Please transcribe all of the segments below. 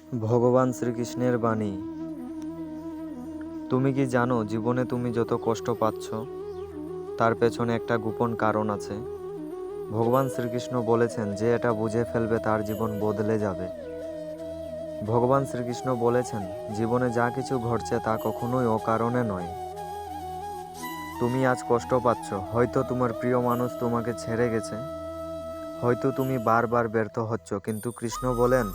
ভগবান শ্রীকৃষ্ণের বাণী। তুমি কি জানো জীবনে তুমি যত কষ্ট পাচ্ছ তার পেছনে একটা গোপন কারণ আছে। ভগবান শ্রীকৃষ্ণ বলেছেন যে এটা বুঝে ফেলবে তার জীবন বদলে যাবে। ভগবান শ্রীকৃষ্ণ বলেছেন জীবনে যা কিছু ঘটছে তা কখনোই অকারণে নয়। তুমি আজ কষ্ট পাচ্ছ, হয়তো তোমার প্রিয় মানুষ তোমাকে ছেড়ে গেছে, হয়তো তুমি বারবার ব্যর্থ হচ্ছ, কিন্তু কৃষ্ণ বলেন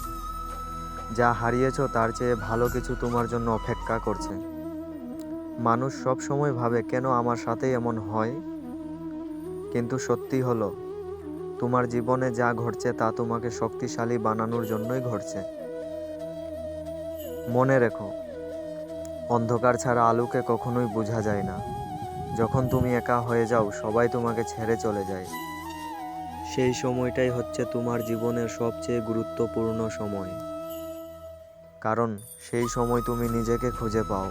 যা হারিয়েছ তার চেয়ে ভালো কিছু তোমার জন্য অপেক্ষা করছে। মানুষ সব সময় ভাবে কেন আমার সাথে এমন হয়, কিন্তু সত্যি হলো তোমার জীবনে যা ঘটছে তা তোমাকে শক্তিশালী বানানোর জন্যই ঘটছে। মনে রেখো, অন্ধকার ছাড়া আলোকে কখনোই বোঝা যায় না। যখন তুমি একা হয়ে যাও, সবাই তোমাকে ছেড়ে চলে যায়, সেই সময়টাই হচ্ছে তোমার জীবনের সবচেয়ে গুরুত্বপূর্ণ সময়। কারণ সেই সময় তুমি নিজেকে খুঁজে পাও।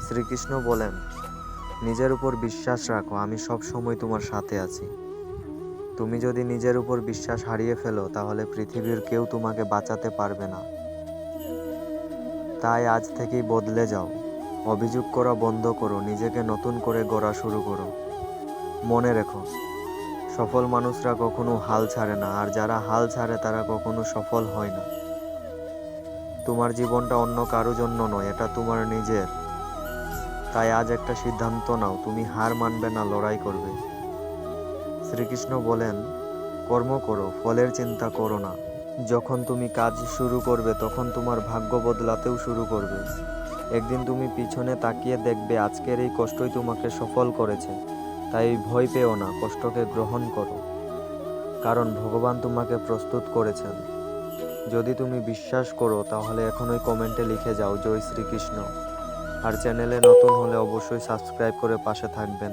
শ্রীকৃষ্ণ বলেন নিজের উপর বিশ্বাস রাখো, আমি সব সময় তোমার সাথে আছি। তুমি যদি নিজের উপর বিশ্বাস হারিয়ে ফেলো তাহলে পৃথিবীর কেউ তোমাকে বাঁচাতে পারবে না। তাই আজ থেকেই বদলে যাও, অভিযোগ করা বন্ধ করো, নিজেকে নতুন করে গড়া শুরু করো। মনে রেখো, সফল মানুষরা কখনো হাল ছাড়ে না, আর যারা হাল ছাড়ে তারা কখনো সফল হয় না। তোমার জীবনটা অন্য কারো জন্য নয়, এটা তোমার নিজের। তাই আজ একটা সিদ্ধান্ত নাও, তুমি হার মানবে না, লড়াই করবে। শ্রীকৃষ্ণ বলেন কর্ম করো, ফলের চিন্তা করো না। যখন তুমি কাজ শুরু করবে তখন তোমার ভাগ্য বদলাতেও শুরু করবে। একদিন তুমি পিছনে তাকিয়ে দেখবে আজকের এই কষ্টই তোমাকে সফল করেছে। তাই ভয় পেও না, কষ্টকে গ্রহণ করো, কারণ ভগবান তোমাকে প্রস্তুত করেছেন। যদি তুমি বিশ্বাস করো তাহলে এখনই কমেন্টে লিখে যাও জয় শ্রীকৃষ্ণ। আর চ্যানেলে নতুন হলে অবশ্যই সাবস্ক্রাইব করে পাশে থাকবেন।